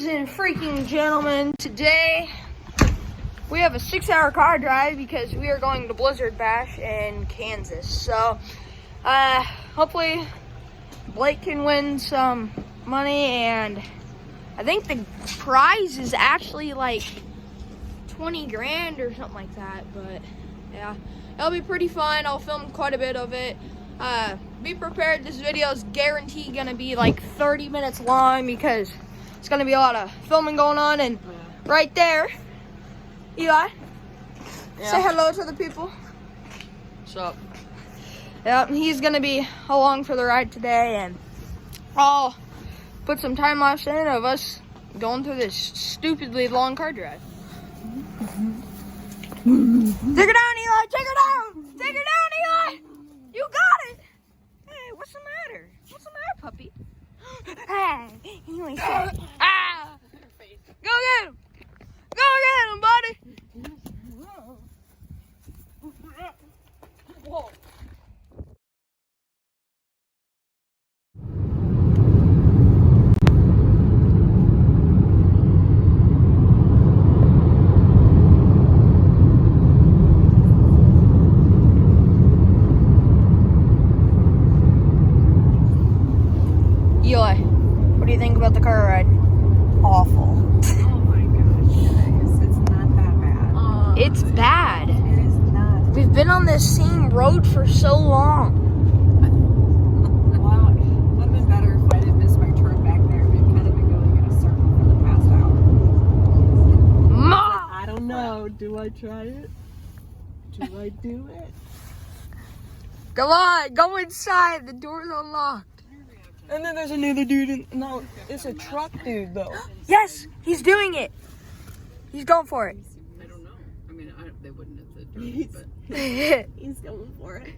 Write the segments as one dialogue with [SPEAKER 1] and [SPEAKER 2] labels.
[SPEAKER 1] Ladies and freaking gentlemen, today we have a 6-hour car drive because we are going to Blizzard Bash in Kansas. So, hopefully Blake can win some money, and I think the prize is actually like 20 grand or something like that. But yeah, it'll be pretty fun. I'll film quite a bit of it. Be prepared. This video is guaranteed gonna be like 30 minutes long because it's gonna be a lot of filming going on. And right there, Eli, say hello to the people.
[SPEAKER 2] What's up?
[SPEAKER 1] Yep, he's gonna be along for the ride today, and I'll put some time lapse in of us going through this stupidly long car drive. Take her down, Eli! Take her down! Take her down, Eli! You got it! Hey, what's the matter? What's the matter, puppy? Hey, you ain't said. Ah! Go get him! Go get him, buddy! Whoa. Eli, what do you think about the car ride? Awful.
[SPEAKER 3] Oh my gosh, guys, it's not that bad.
[SPEAKER 1] It's bad.
[SPEAKER 3] It is not.
[SPEAKER 1] We've been on this same road for so long.
[SPEAKER 3] Wow, it would have been better if I didn't miss my turn back there. We've kind of been going in a circle for the past hour.
[SPEAKER 1] Ma!
[SPEAKER 3] I don't know. Do I try it? Do I do it?
[SPEAKER 1] Come on, go inside. The door's unlocked.
[SPEAKER 2] And then there's another dude in, no, it's a truck dude though.
[SPEAKER 1] Yes, he's doing it. He's going for it.
[SPEAKER 4] I don't know. I mean, they wouldn't at the dirt, but
[SPEAKER 3] He's going for it.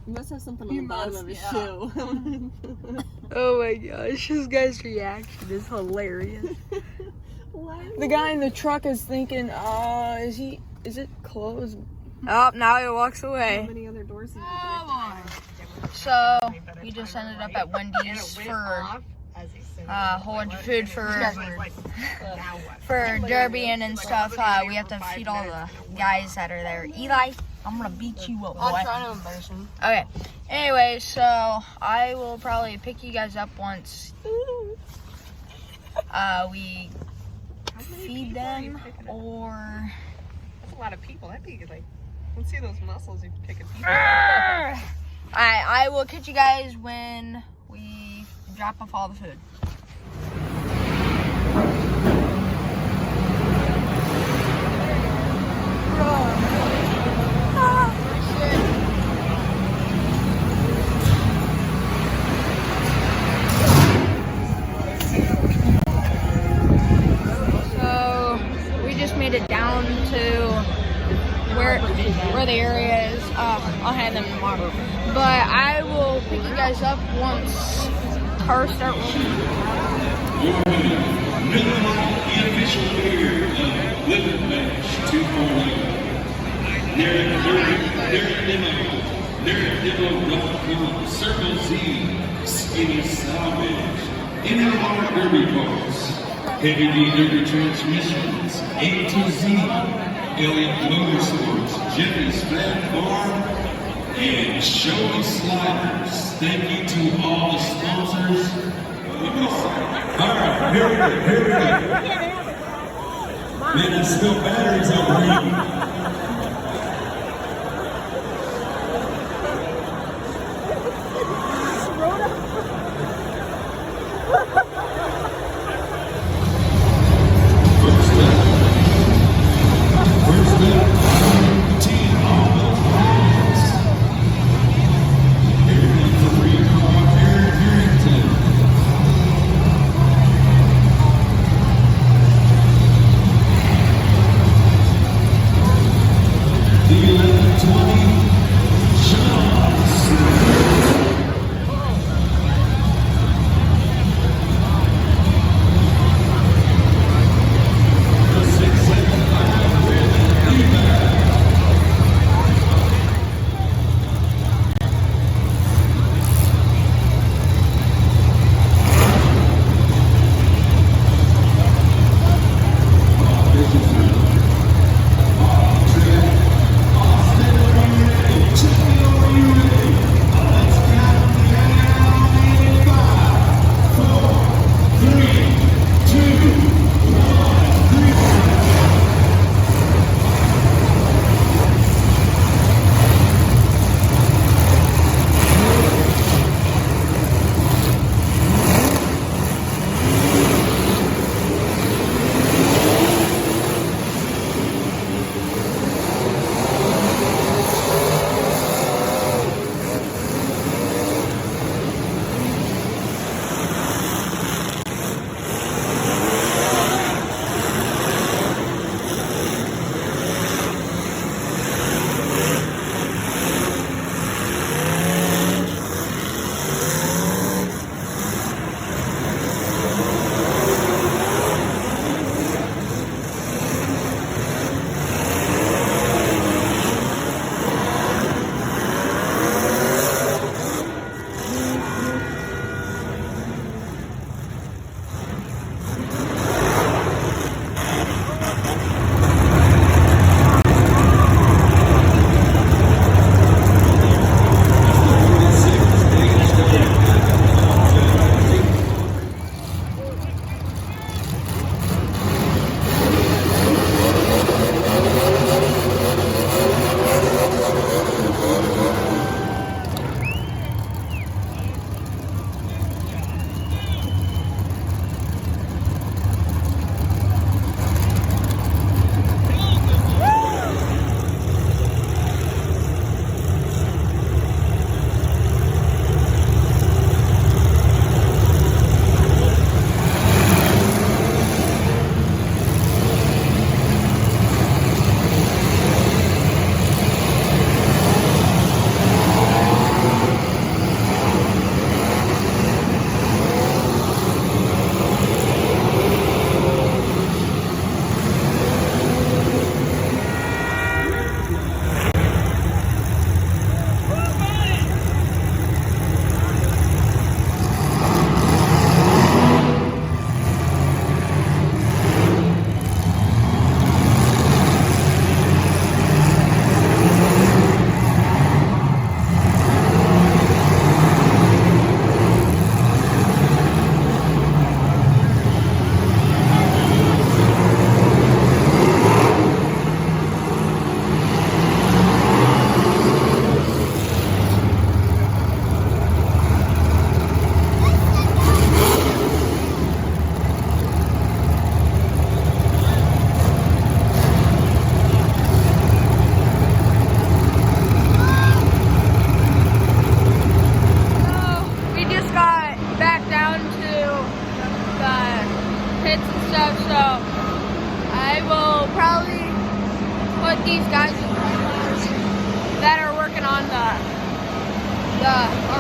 [SPEAKER 3] He must have something on the bottom of his shoe.
[SPEAKER 1] Oh my gosh, this guy's reaction is hilarious.
[SPEAKER 2] The guy in the truck is thinking, is it closed?
[SPEAKER 1] Oh, now he walks
[SPEAKER 3] How
[SPEAKER 1] away.
[SPEAKER 3] many other doors is
[SPEAKER 1] So, we just ended up at Wendy's for a whole bunch of food for Derby and stuff. We have to feed all the guys that are there. Eli, I'm gonna beat you up, boy.
[SPEAKER 2] I'm trying to embarrass him.
[SPEAKER 1] Okay. Anyway, so I will probably pick you guys up once we feed them, or
[SPEAKER 4] that's a lot of people. That'd be like, let's see those muscles you're picking people.
[SPEAKER 1] Alright, I will catch you guys when we drop off all the food. So we just made it down to where the area is. I'll have them tomorrow, but I will pick you guys up once cars start rolling.
[SPEAKER 5] The official leader of Blizzard Bash 240. Derek Dibble, Circle Z, Skinny Salvage, NLR Derby Parts, Heavy D Derby Transmissions, A to Z, Elliott Motorsports, Jimmy's Flat Farm, and Showy Sliders. Thank you to all the sponsors. Alright, here we go. Man, there's still batteries over here.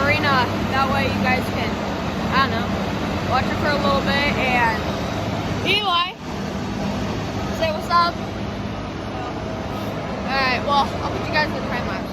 [SPEAKER 1] arena. That way you guys can, I don't know, watch it for a little bit. And Eli, say what's up. Alright, well, I'll put you guys in the time lapse.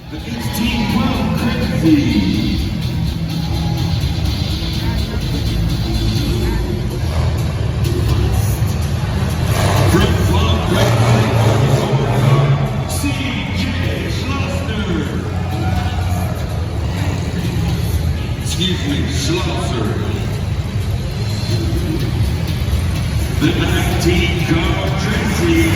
[SPEAKER 5] The 15-pound crazy. Flip-flop CJ Schlosser. Excuse me, Schlosser. The 19-car Tracy.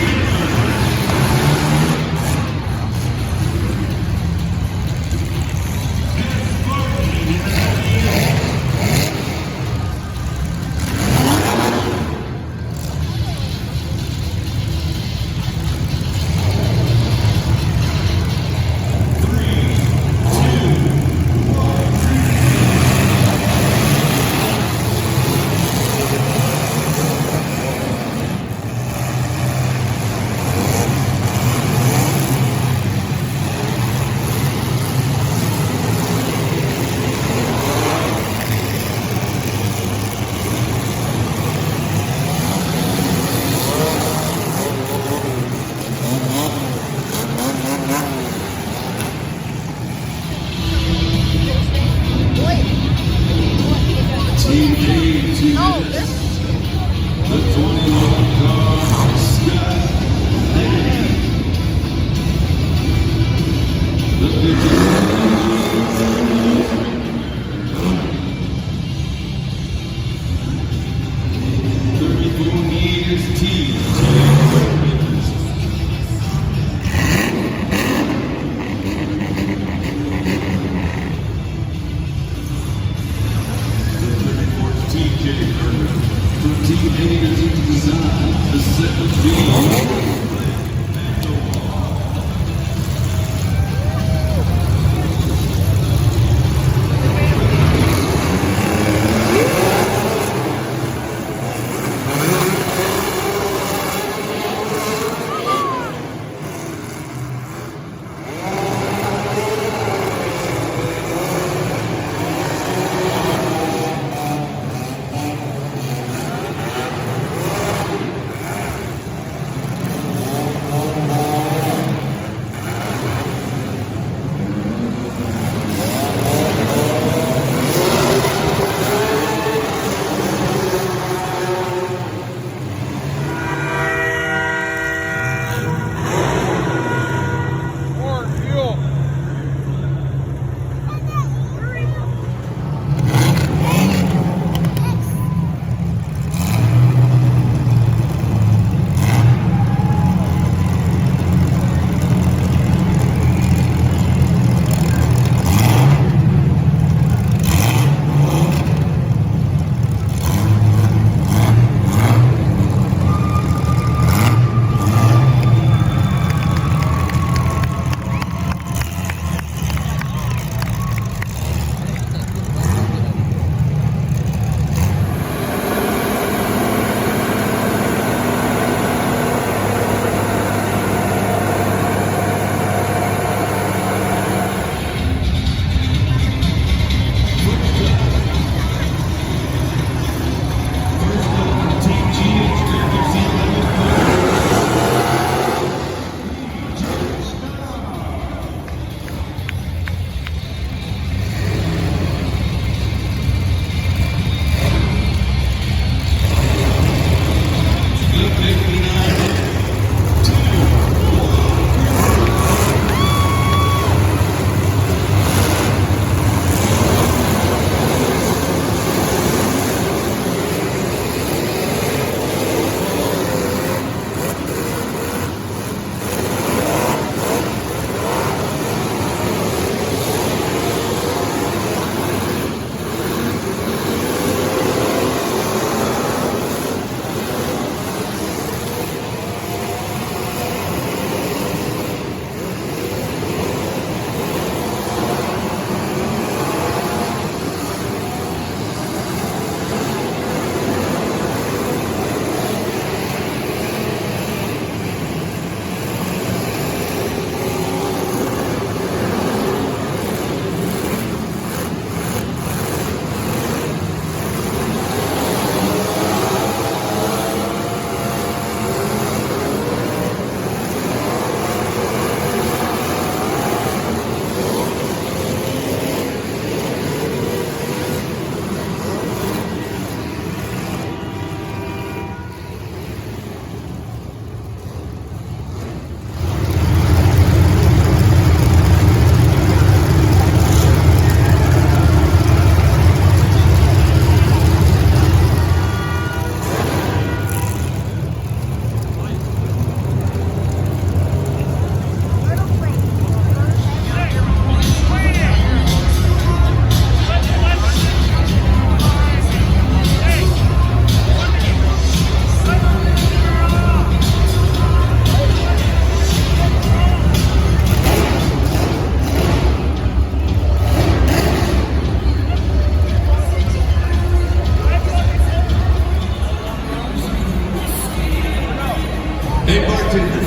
[SPEAKER 5] Hey, bartender.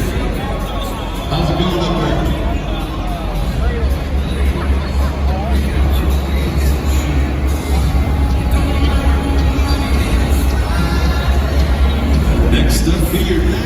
[SPEAKER 5] How's it going up there? Next up here.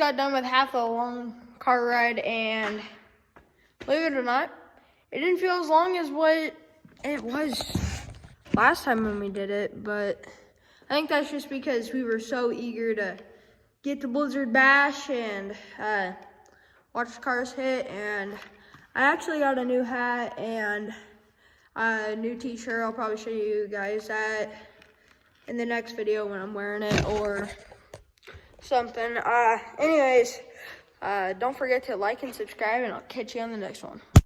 [SPEAKER 1] got done with half a long car ride, and believe it or not, it didn't feel as long as what it was last time when we did it, but I think that's just because we were so eager to get to Blizzard Bash and watch the cars hit. And I actually got a new hat and a new t-shirt. I'll probably show you guys that in the next video when I'm wearing it or something. Anyways, don't forget to like and subscribe, and I'll catch you on the next one.